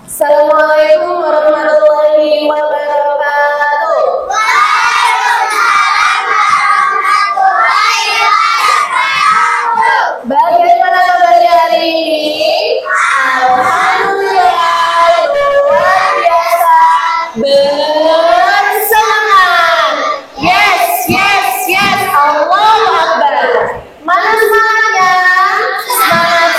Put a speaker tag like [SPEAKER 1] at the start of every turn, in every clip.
[SPEAKER 1] Assalamualaikum warahmatullahi wabarakatuh. Bagaimana kabarnya hari ini? Alhamdulillah, luar biasa, bersemangat. Yes, Allahu Akbar. Mana semangatnya? Semangat.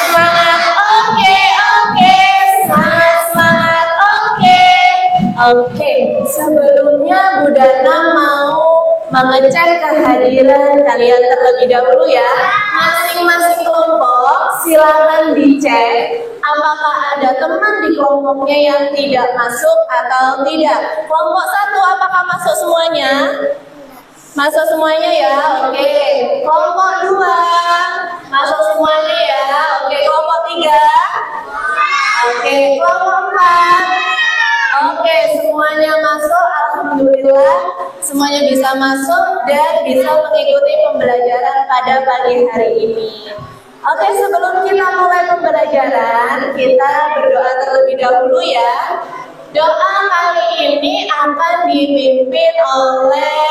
[SPEAKER 1] Oke. Sebelumnya Bu Dana mau mengecek kehadiran kalian terlebih dahulu ya. Masing-masing kelompok silakan dicek apakah ada teman di kelompoknya yang tidak masuk atau tidak. Kelompok 1 apakah masuk semuanya? Masuk semuanya ya, oke. Kelompok 2 masuk semuanya ya, oke. Kelompok 3, oke. Kelompok 4, oke. Semuanya masuk, alhamdulillah. Semuanya bisa masuk dan bisa mengikuti pembelajaran pada pagi hari ini. Oke, sebelum kita mulai pembelajaran, kita berdoa terlebih dahulu ya. Doa kali ini akan dipimpin oleh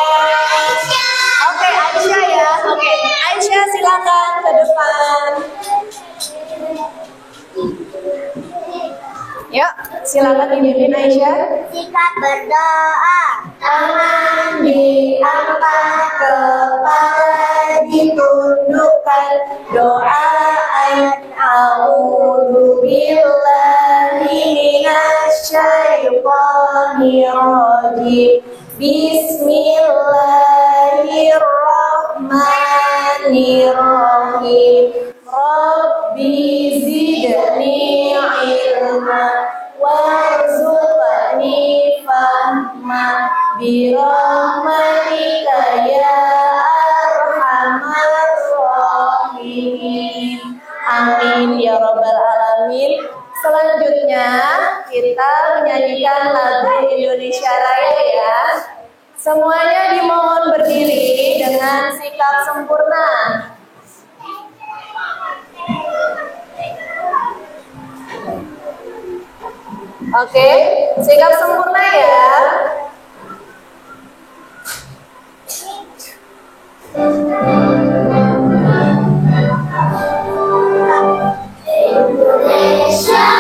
[SPEAKER 1] Aisyah ya. Oke, Aisyah silakan ke depan. Yuk, silakan dipimpin Aisyah.
[SPEAKER 2] Sikap berdoa.
[SPEAKER 1] Tangan diangkat, kepala ditundukkan. Doa a'udzu billahi minasyaitonir rajim. Bismillahirrahmanirrahim. Rabbi zidni ilma warzuqni fahma birahmatika ya arhamar rahimin. Amin ya rabbal alamin. Selanjutnya kita menyanyikan lagu Indonesia Raya ya. Semuanya dimohon berdiri dengan sikap sempurna. Oke, sikap sempurna ya.
[SPEAKER 2] Indonesia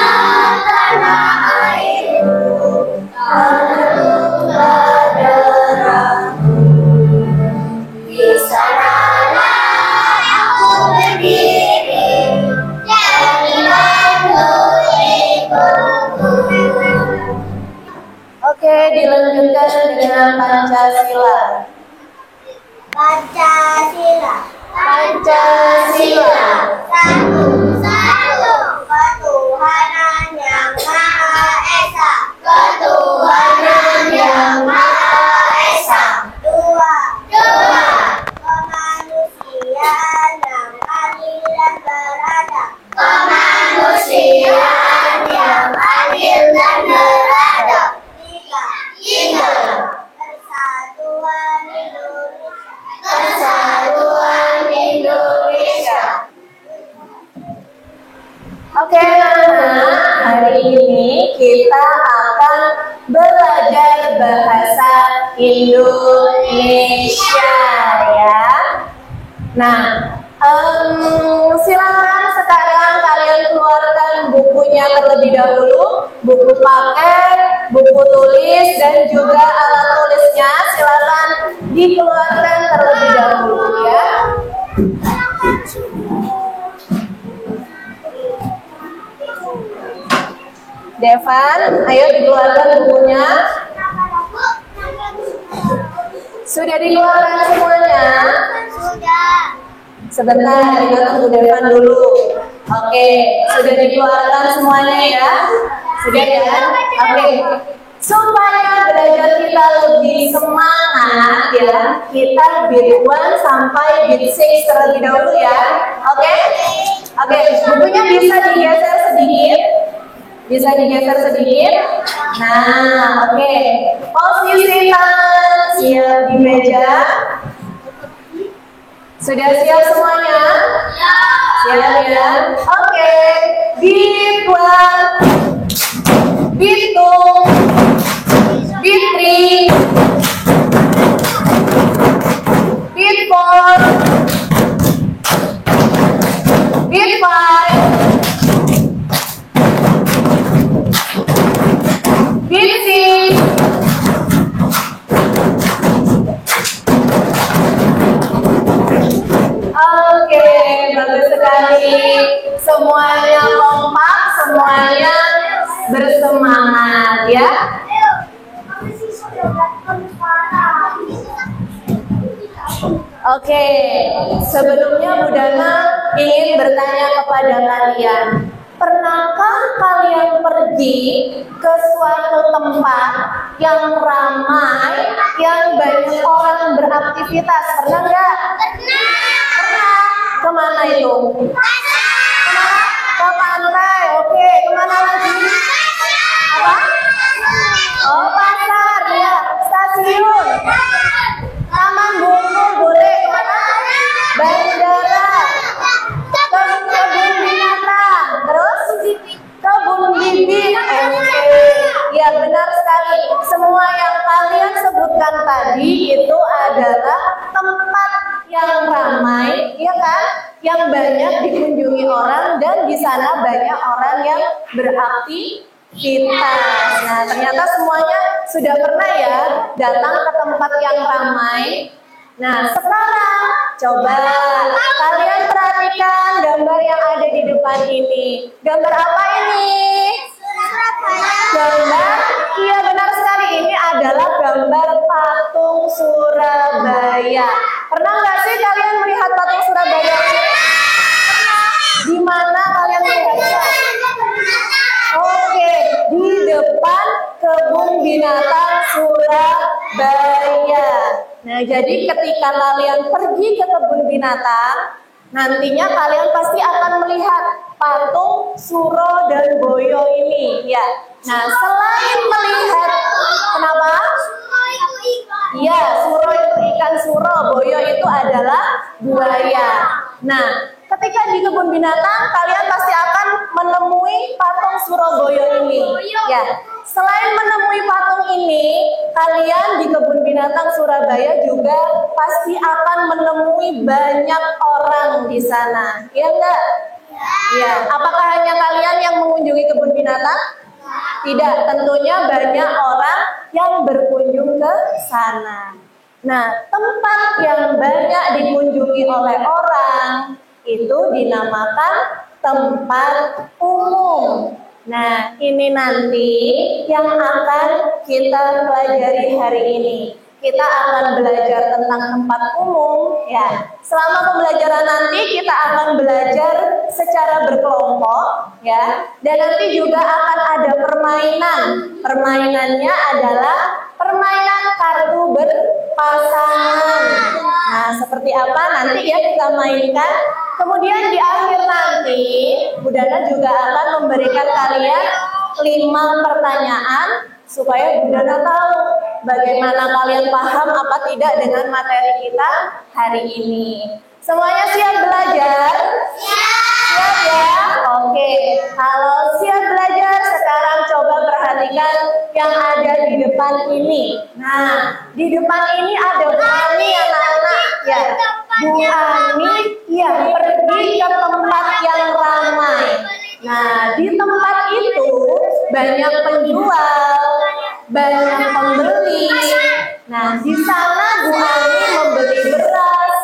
[SPEAKER 2] tanah airku, tanah darahku. Di sanalah aku berdiri dan membantu ibuku.
[SPEAKER 1] Oke, dilanjutkan dengan Pancasila.
[SPEAKER 2] Pancasila.
[SPEAKER 1] Pancasila.
[SPEAKER 2] Satu, ketuhanan yang Maha Esa. Ketuhanan yang Maha Esa. Dua, kemanusiaan yang adil dan beradab. Kemanusiaan yang adil dan beradab. Tiga, persatuan Indonesia. Persatuan Indonesia.
[SPEAKER 1] Oke, anak-anak, hari ini kita akan belajar bahasa Indonesia ya. Nah, silakan sekarang kalian keluarkan bukunya terlebih dahulu, buku paket, buku tulis, dan juga alat tulisnya. Silakan dikeluarkan terlebih dahulu ya. Devan, ayo dikeluarkan bukunya. Sudah dikeluarkan semuanya?
[SPEAKER 2] Sudah.
[SPEAKER 1] Sebentar, kita tunggu Devan dulu. Oke, sudah dikeluarkan semuanya ya? Sudah ya? Oke. Supaya belajar kita lebih semangat ya, kita bit 1 sampai bit 6 terlebih dahulu ya. Oke? Oke, bukunya bisa digeser sedikit. Bisa digeser sedikit. Nah, oke. Posisi tangan siap di meja. Sudah siap semuanya? Siap ya? Oke. Beat 1. bersemangat ya. Oke, sebelumnya Bu Dana ingin bertanya kepada kalian, pernahkah kalian pergi ke suatu tempat yang ramai, yang banyak orang beraktivitas? Pernah nggak? Pernah. Kemana itu? Ke pantai. Oke, kemana lagi? Apa? Oh, pasar ya. Stasiun. Taman Bungkul boleh. Bandara. Kebun binatang. Terus? Kebun bibit. Oke. Ya, benar sekali. Semua yang kalian sebutkan tadi itu adalah tempat yang ramai, ya kan? Yang banyak dikunjungi orang dan di sana banyak orang yang beraktivitas. Nah, ternyata semuanya sudah pernah ya datang ke tempat yang ramai. Nah, sekarang coba kalian perhatikan gambar yang ada di depan ini. Gambar apa ini? Gambar, iya benar sekali, ini adalah gambar patung Surabaya. Pernah nggak sih kalian melihat patung Surabaya ini? Di mana kalian melihatnya? Oke, di depan kebun binatang Surabaya. Nah, jadi ketika kalian pergi ke kebun binatang, nantinya kalian pasti akan melihat patung Suro dan Boyo ini, ya. Nah, selain melihat, kenapa? Iya, Suro itu ikan Suro, Boyo itu adalah buaya. Nah, ketika di kebun binatang, kalian pasti akan menemui patung Surabaya ini. Ya, selain menemui patung ini, kalian di kebun binatang Surabaya juga pasti akan menemui banyak orang di sana. Ya enggak? Ya, apakah hanya kalian yang mengunjungi kebun binatang? Tidak, tentunya banyak orang yang berkunjung ke sana. Nah, tempat yang banyak dikunjungi oleh orang itu dinamakan tempat umum. Nah, ini nanti yang akan kita pelajari hari ini. Kita akan belajar tentang tempat umum, ya. Selama pembelajaran nanti kita akan belajar secara berkelompok, ya. Dan nanti juga akan ada permainan. Permainannya adalah permainan kartu berpasangan. Nah, seperti apa nanti ya kita mainkan. Kemudian di akhir nanti, Bu Dana juga akan memberikan kalian 5 pertanyaan supaya Bu Dana tahu bagaimana kalian paham apa tidak dengan materi kita hari ini. Semuanya siap belajar? Siap ya? Oke, kalau siap belajar sekarang coba perhatikan yang ada di depan ini. Nah, di depan ini ada Bu Ani anak-anak ya. Bu Ani ya pergi ke tempat yang ramai. Nah, di tempat itu banyak penjual, banyak pembeli. Nah, di sana Bu Ani membeli beras,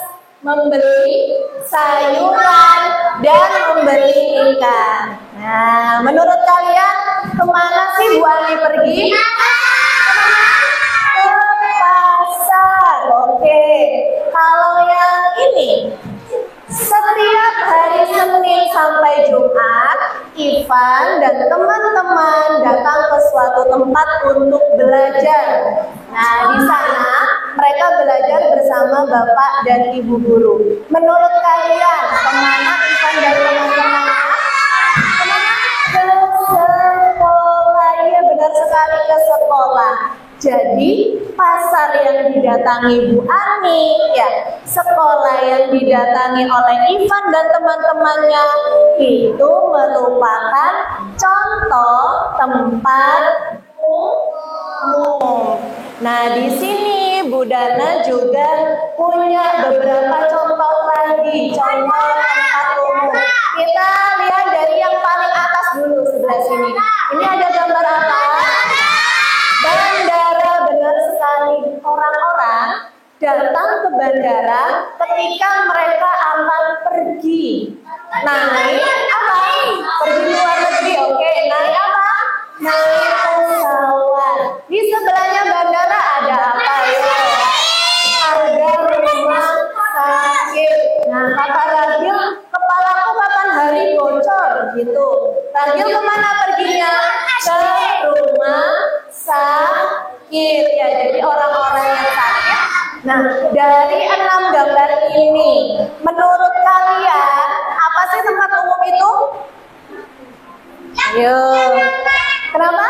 [SPEAKER 1] membeli sayuran, dan membeli ikan. Nah, menurut kalian kemana sih Bu Ani pergi? Ke pasar. Oke, kalau yang ini setiap hari Senin sampai Jumat, Ivan dan teman-teman datang ke suatu tempat untuk belajar. Nah, di sana mereka belajar bersama Bapak dan Ibu guru. Menurut kalian, kemana Ivan dan teman-temannya? Kemana? Ke sekolah. Iya, benar sekali, ke sekolah. Jadi pasar yang didatangi Bu Ani, ya, sekolah yang didatangi oleh Ivan dan teman-temannya itu merupakan contoh tempat umum. Nah, di sini Bu Dana juga punya beberapa contoh lagi, contoh tempat umum. Kita lihat dari yang paling atas dulu sebelah sini. Ini ada gambar apa? Bandara, benar sekali. Orang-orang datang ke bandara ketika mereka akan pergi. Naik apa? Pergi luar negeri, oke. Naik apa? naik pesawat. Di sebelahnya bandara ada apa ya? Ada rumah sakit. Nah, kata Ragil, kepalaku kapan hari bocor gitu. Ragil kemana perginya? Ke rumah sakit. Ya, jadi orang-orang yang sakit. Nah, dari 6 gambar ini, menurut kalian apa sih tempat umum itu? Ayo, kenapa?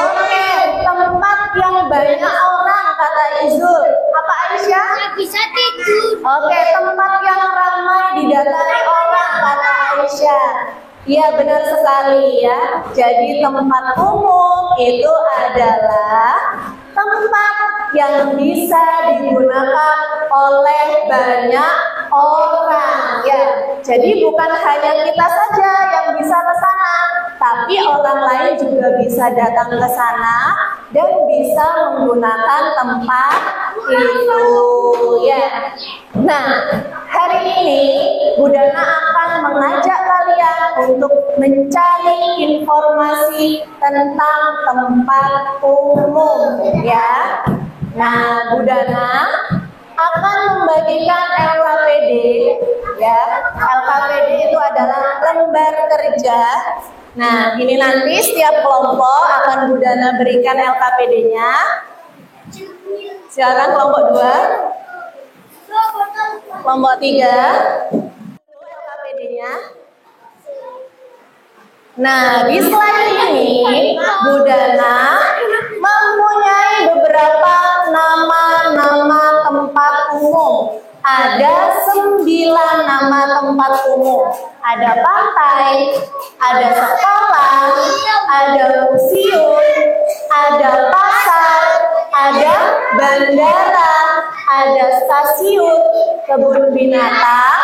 [SPEAKER 1] Oke, tempat yang banyak orang kata Izul. Apa Aisyah?
[SPEAKER 2] Bisa tidur.
[SPEAKER 1] Oke, tempat yang ramai didatangi orang kata Aisyah. Iya benar sekali ya. Jadi tempat umum itu adalah tempat yang bisa digunakan oleh banyak orang ya. Jadi bukan hanya kita saja yang bisa ke sana, tapi orang lain juga bisa datang ke sana dan bisa menggunakan tempat itu ya. Nah, hari ini Budana akan mengajak kalian untuk mencari informasi tentang tempat umum ya. Nah, Budana akan membagikan LKPD ya. LKPD itu adalah lembar kerja. Nah, ini nanti setiap kelompok akan Budana berikan LKPD-nya. Silakan kelompok 2, kelompok 3, LKPD-nya. Nah, di slide ini Budana mempunyai beberapa nama-nama tempat umum. Ada 9 nama tempat umum. Ada pantai, ada sekolah, ada museum, ada pasar, ada bandara, ada stasiun, kebun binatang,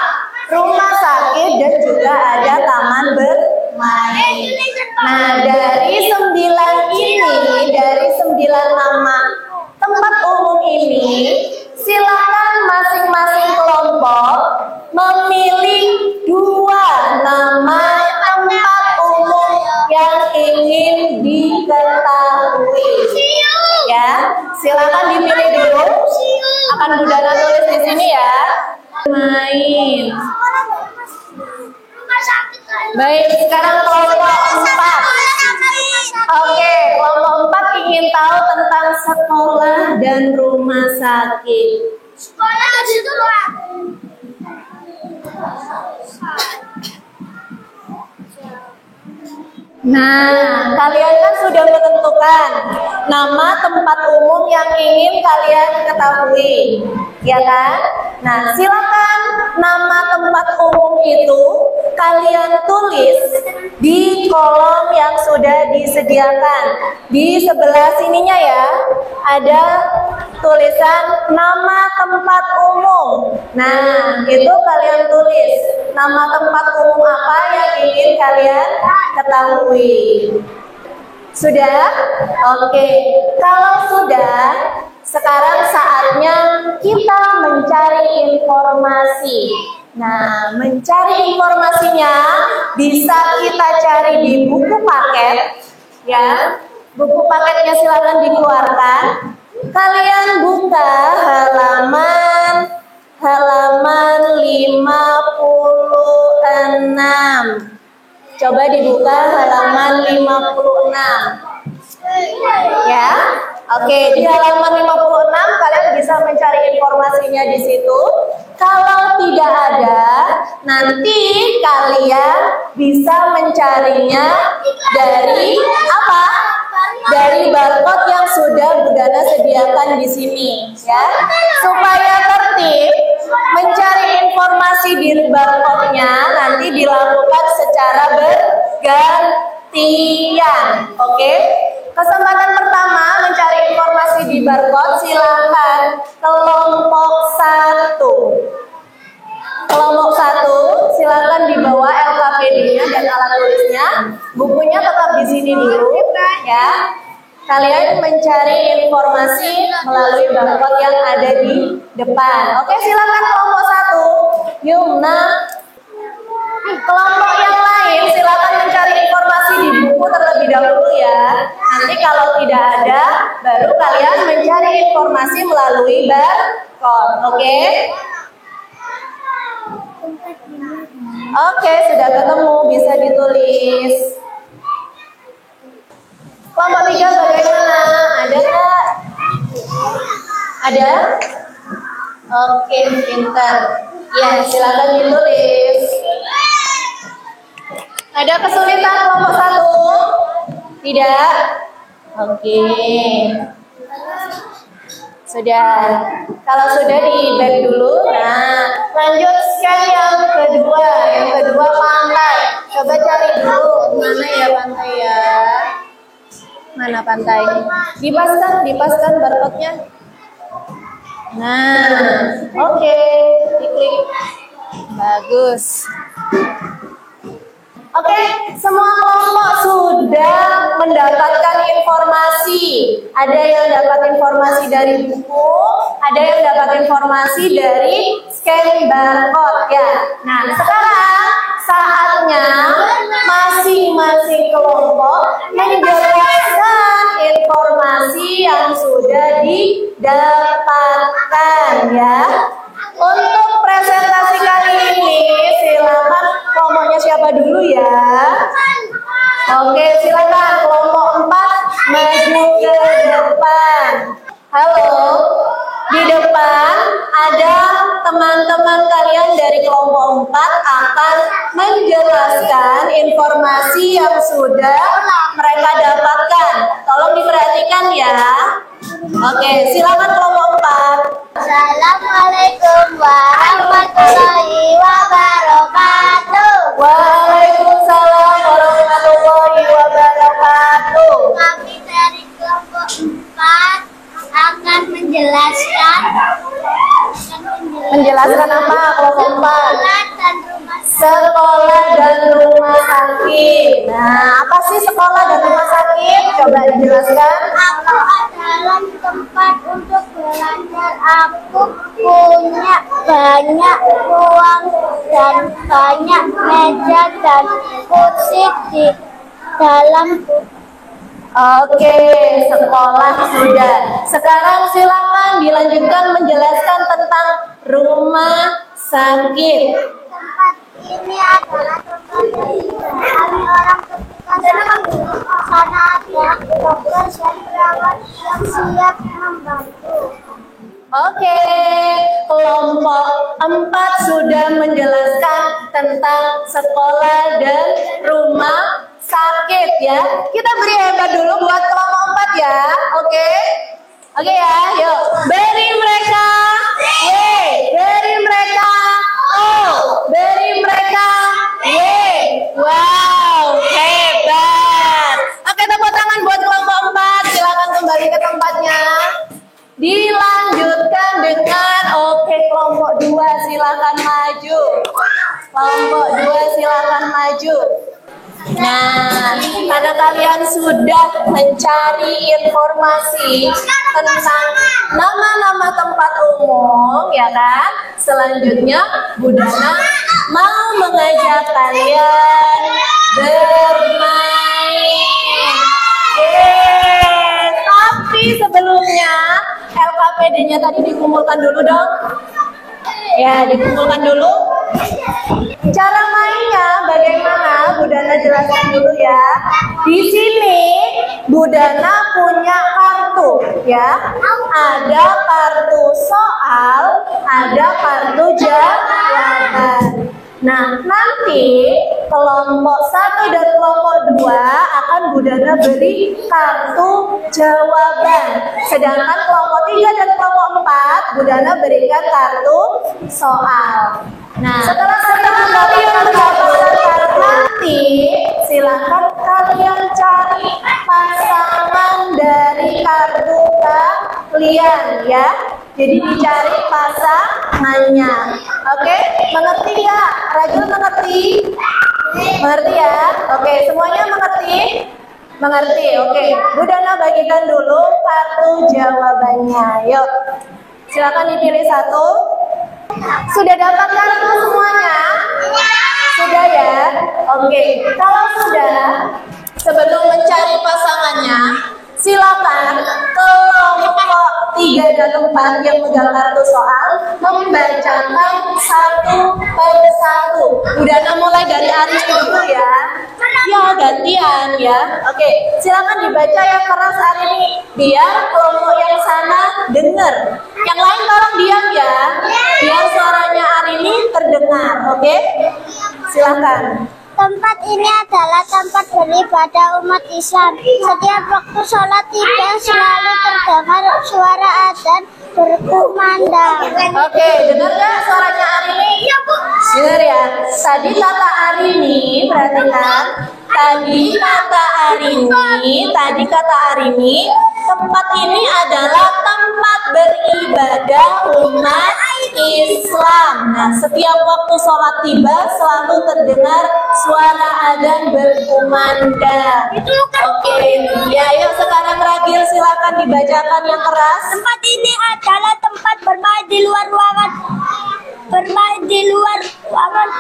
[SPEAKER 1] rumah sakit, dan juga ada taman bermain. Nah, dari 9 ini, dari 9 nama tempat umum ini, silakan masing-masing kelompok memilih 2 nama tempat umum yang ingin diketahui. Ya, silakan dipilih dulu. Akan Budana tulis di sini ya. Main. Baik, sekarang kelompok 4. Oke, kelompok 4 ingin tahu tentang sekolah dan rumah sakit.
[SPEAKER 2] Sekolah di situ, Pak.
[SPEAKER 1] Nah, kalian kan sudah menentukan nama tempat umum yang ingin kalian ketahui, ya kan? Nah, silakan nama tempat umum itu kalian tulis di kolom yang sudah disediakan. Di sebelah sininya ya, ada tulisan nama tempat umum. Nah, itu kalian tulis nama tempat umum apa yang ingin kalian ketahui. Sudah? Oke. Kalau sudah, sekarang saatnya kita mencari informasi. Nah, mencari informasinya bisa kita cari di buku paket, ya. Buku paketnya silakan dikeluarkan. Kalian buka halaman 56. Coba dibuka halaman 56. Ya. Oke, di halaman 56 kalian bisa mencari informasinya di situ. Kalau tidak ada, nanti kalian bisa mencarinya dari apa? Dari barcode yang sudah Budana sediakan di sini, ya. Supaya tertib, mencari informasi di barcode-nya nanti dilakukan secara bergantian. Oke? Kesempatan pertama mencari informasi di barcode, silakan kelompok 1. Kelompok 1, silakan dibawa LKPD-nya dan alat tulisnya. Bukunya tetap di sini dulu, ya. Kalian mencari informasi melalui barcode yang ada di depan. Oke, silakan kelompok 1. Yumna. Kelompok yang lain silakan mencari informasi di buku terlebih dahulu ya. Nanti kalau tidak ada, baru kalian mencari informasi melalui barcode. Oke? Oke, sudah ketemu, bisa ditulis. Kelompok 3 bagaimana? Ada nggak? Ada? Oke, pintar. Ya, silakan ditulis. Ada kesulitan kelompok 1? Tidak? Oke. Sudah. Kalau sudah di back dulu. Nah, lanjut scan yang kedua. Yang kedua pantai. Coba cari dulu mana ya pantai ya. Mana pantai? Dipaskan barcode-nya. Nah, oke, diklik. Bagus. Oke, semua kelompok sudah mendapatkan informasi. Ada yang dapat informasi dari buku, ada yang dapat informasi dari scan barcode ya. Nah, sekarang saatnya masing-masing kelompok menjelaskan informasi yang sudah didapatkan ya. Untuk presentasi kali ini silakan kelompoknya siapa dulu ya. Oke, silakan kelompok 4 maju ke depan. Halo, di depan ada teman-teman kalian dari kelompok 4 akan menjelaskan informasi yang sudah mereka dapatkan. Tolong diperhatikan ya. Oke, silakan kelompok 4.
[SPEAKER 2] Assalamualaikum warahmatullahi wabarakatuh.
[SPEAKER 1] Waalaikumsalam warahmatullahi wabarakatuh.
[SPEAKER 2] Kami dari kelompok 4 akan menjelaskan
[SPEAKER 1] apa kelompok 4?
[SPEAKER 2] sekolah dan rumah sakit.
[SPEAKER 1] Sekolah dan rumah sakit. Nah, apa sih sekolah dan rumah sakit? Coba dijelaskan.
[SPEAKER 2] Aku adalah tempat untuk belajar. Aku punya banyak ruang dan banyak meja dan kursi di dalam.
[SPEAKER 1] Oke, sekolah sudah. Sekarang silakan dilanjutkan menjelaskan tentang rumah sakit.
[SPEAKER 2] Tempat ini adalah tempat kami orang ketika sana ada dokter dan perawat yang siap membantu.
[SPEAKER 1] Oke, kelompok 4 sudah menjelaskan tentang sekolah dan rumah sakit ya. Kita beri hebat dulu buat kelompok 4 ya. Oke. Oke ya, yuk. Beri mereka W, beri mereka O, beri mereka Y. Wow, hebat. Oke, tepuk tangan buat kelompok 4. Silakan kembali ke tempatnya. Dilanjutkan dengan kelompok 2 silakan maju. Kelompok 2 silakan maju. Nah, karena kalian sudah mencari informasi tentang nama-nama tempat umum, ya kan? Selanjutnya, Bu Dana mau mengajak kalian bermain. Tapi sebelumnya, LKPD-nya tadi dikumpulkan dulu dong. Ya, dikumpulkan dulu. Cara mainnya bagaimana? Bu Dana jelaskan dulu ya. Di sini Bu Dana punya kartu ya. Ada kartu soal, ada kartu jawaban. Nah, nanti kelompok 1 dan kelompok 2 akan Bu Dana beri kartu jawaban. Sedangkan kelompok 3 dan kelompok 4 Bu Dana berikan kartu soal. Nah, setelah kalian mendapatkan kartu nanti, silakan kalian cari pasangan dari kartu kalian ya. Jadi dicari pasangannya. Oke, mengerti nggak? Rajul mengerti? Mengerti ya? Oke, semuanya mengerti? Mengerti, oke. Bu Dana bagikan dulu kartu jawabannya. Yuk, silakan dipilih satu. Sudah dapat kartu semuanya? Sudah ya? Oke, kalau sudah, sebelum mencari pasangannya, silakan kelompok 3 dan 4 yang pegang kartu soal membacakan satu per satu. Udah mulai dari Aris dulu ya. Ya, gantian ya. Oke, silakan dibaca yang keras hari ini biar kelompok yang sana dengar. Yang lain tolong diam ya. Biar suaranya hari ini terdengar, oke? Silakan.
[SPEAKER 2] Tempat ini adalah tempat beribadah umat Islam. Setiap waktu sholat tiba selalu terdengar suara adzan berkumandang.
[SPEAKER 1] Oke, dengar nggak suaranya Arini? Iya, Bu. Dengar ya. Tadi kata Arini, perhatikan. Tadi kata Arini, tempat ini adalah tempat beribadah umat Islam. Nah, setiap waktu sholat tiba selalu terdengar suara adzan berkumandang. Oke, ya, yuk sekarang Ragil silakan dibacakan yang keras.
[SPEAKER 2] Tempat ini adalah tempat bermain di luar ruangan.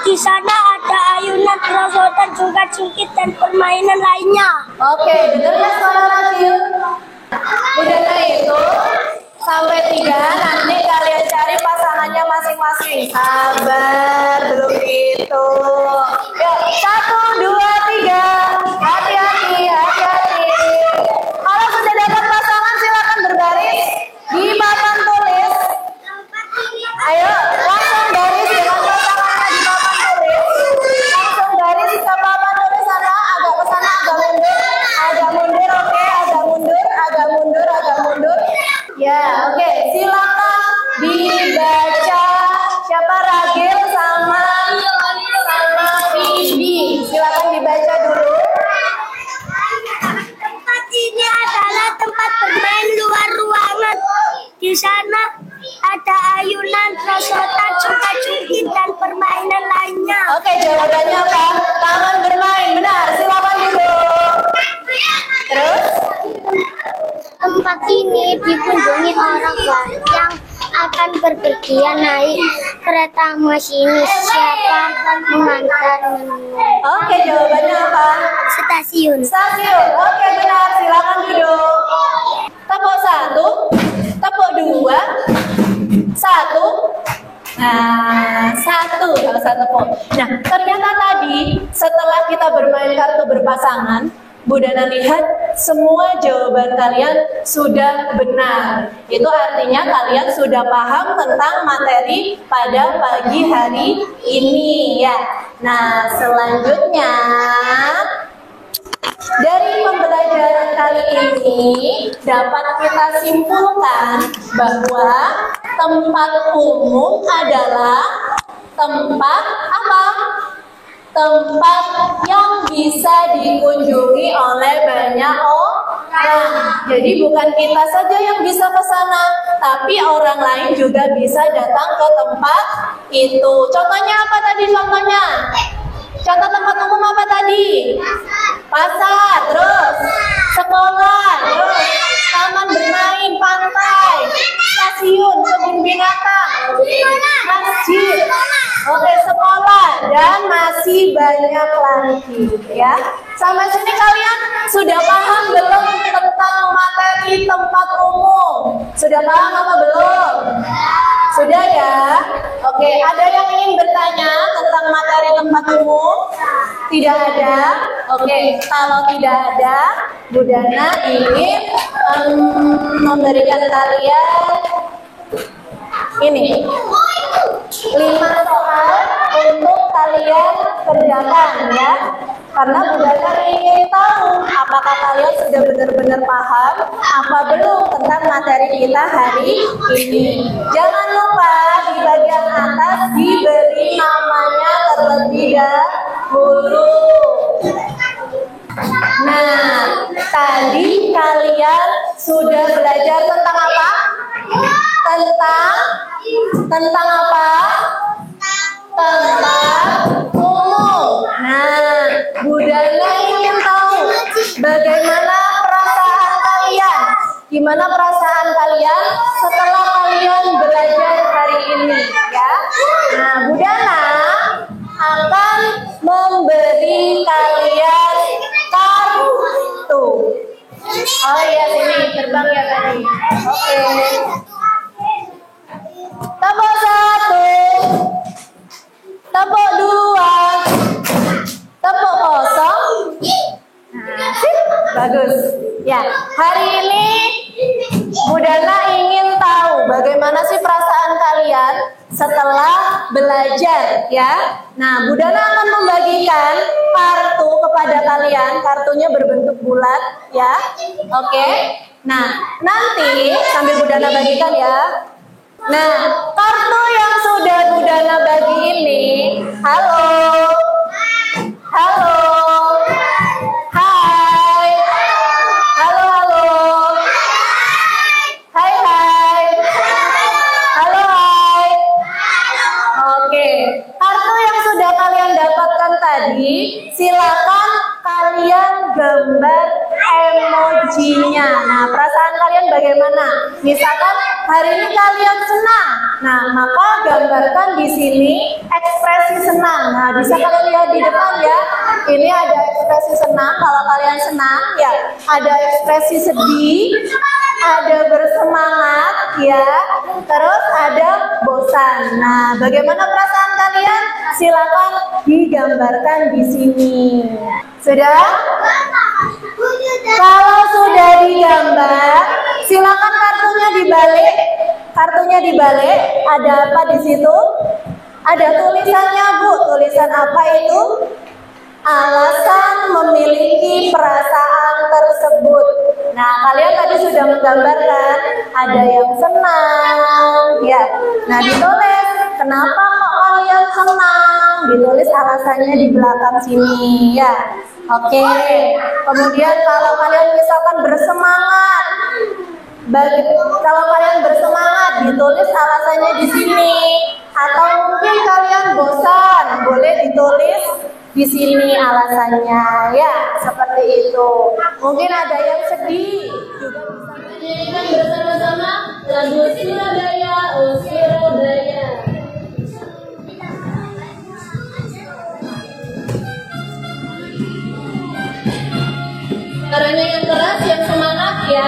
[SPEAKER 2] Di sana ada ayunan, perosotan, jungkat-jungkit, dan permainan lainnya.
[SPEAKER 1] Oke, dengar ya suara Ragil. Udah itu sampai 3, nanti kalian cari pasangannya masing-masing. Sabar, belum itu. Yuk, 1, 2, 3. Hati-hati. Kalau sudah dapat pasangan silakan berbaris di papan tulis. Ayo, langsung baris dengan pasangannya di papan tulis. Langsung baris ke papan tulis sana, agak ke sana, agak mundur, oke, agak mundur. Ya, oke, silakan dibaca. Siapa Ragil sama Bibi? Silakan dibaca dulu.
[SPEAKER 2] Tempat ini adalah tempat bermain luar ruangan. Di sana ada ayunan, perosotan, jungkat-jungkit, dan permainan lainnya.
[SPEAKER 1] Oke, jawabannya apa? Taman bermain, benar. Silakan dulu. Terus?
[SPEAKER 2] Tempat ini dikunjungi orang yang akan berpergian naik kereta masinis. Siapa mengantar menunggu?
[SPEAKER 1] Oke, jawabannya apa?
[SPEAKER 2] Stasiun.
[SPEAKER 1] Oke, benar. Silakan duduk. Tepuk 1, tepuk 2, 1. Nah, 1 kalau 1 tepuk. Nah, ternyata tadi setelah kita bermain kartu berpasangan, Bu Dana lihat semua jawaban kalian sudah benar. Itu artinya kalian sudah paham tentang materi pada pagi hari ini ya. Nah, selanjutnya dari pembelajaran kali ini dapat kita simpulkan bahwa tempat umum adalah tempat apa? Tempat yang bisa dikunjungi oleh banyak orang. Jadi bukan kita saja yang bisa ke sana, tapi orang lain juga bisa datang ke tempat itu. Contohnya apa tadi contohnya? Contoh tempat umum apa tadi? Pasar, terus sekolah, terus taman bermain, pantai, stasiun, kebun binatang, masjid. Oke, sekolah dan masih banyak lagi ya. Sampai sini kalian sudah paham belum tentang materi tempat umum? Sudah paham apa belum? Sudah ya? Oke, ada yang ingin bertanya tentang materi tempat umum? Tidak ada? Oke, kalau tidak ada, Bu Dana ingin memberikan kalian ini 5 soal untuk kalian kerjakan ya. Karena Bu Dana ingin tahu apakah kalian sudah benar-benar paham apa belum tentang materi kita hari ini. Jangan lupa di bagian atas diberi namanya terlebih dahulu. Nah, tadi kalian sudah belajar tentang apa? Tentang apa? Tempat umum. Nah, Bu Dana ingin tahu bagaimana perasaan kalian. Gimana perasaan kalian setelah kalian belajar hari ini ya? Nah, Bu Dana akan memberi kalian kartu. Oh iya, sini terbang ya tadi. Oke. Tepuk 1, tepuk 2, tepuk kosong. Nah, sip. Bagus. Ya, hari ini Bu Dana ingin tahu bagaimana sih perasaan kalian setelah belajar ya. Nah, Bu Dana akan membagikan kartu kepada kalian. Kartunya berbentuk bulat ya. Oke. Nah, nanti sambil Bu Dana bagikan ya. Nah, kartu yang sudah Bu Dana bagi ini, halo. Halo. Hai. Halo, halo. Hai, hai. Halo, hai. Oke, kartu yang sudah kalian dapatkan tadi, silakan kalian gambar emojinya. Nah, perasaan kalian bagaimana? Misalkan hari ini kalian senang, nah maka gambarkan di sini ekspresi senang. Nah, bisa kalian lihat di depan ya. Ini ada ekspresi senang kalau kalian senang ya. Ada ekspresi sedih, ada bersemangat ya. Terus ada bosan. Nah, bagaimana perasaan kalian? Silakan digambarkan di sini. Sudah? Kalau sudah digambar, silakan kartunya dibalik. Kartunya dibalik. Ada apa di situ? Ada tulisannya, Bu. Tulisan apa itu? Alasan memiliki perasaan tersebut. Nah, kalian tadi sudah menggambarkan ada yang senang, ya. Nah, ditulis kenapa kok kalian senang. Ditulis alasannya di belakang sini, ya. Oke. Kemudian kalau kalian misalkan bersemangat, kalau kalian bersemangat ditulis alasannya di sini. Atau mungkin kalian bosan, boleh ditulis di sini alasannya, ya, seperti itu. Mungkin ada yang sedih juga bisa menyanyikan bersama-sama lagu Surabaya, oh Surabaya. Suaranya yang keras, yang semangat ya.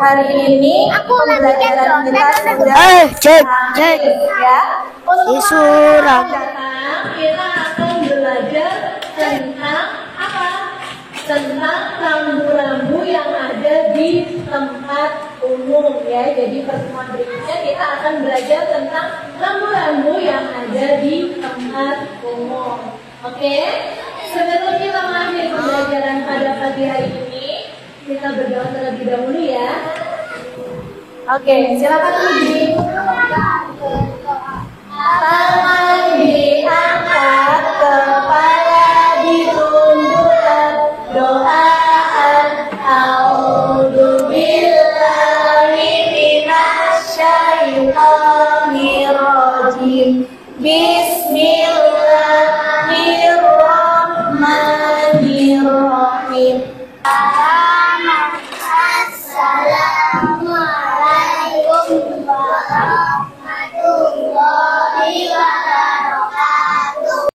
[SPEAKER 1] Hari ini pembelajaran kita sudah
[SPEAKER 2] cek
[SPEAKER 1] ya. Untuk
[SPEAKER 2] surat
[SPEAKER 1] datang kita akan belajar tentang apa? Tentang rambu-rambu yang ada di tempat umum ya. Jadi pertemuan berikutnya kita akan belajar tentang rambu-rambu yang ada di tempat umum. Oke? Sebelum kita mengakhiri pembelajaran pada pagi hari ini, kita berdoa terlebih dahulu ya. Oke, silakan Uji. Tangan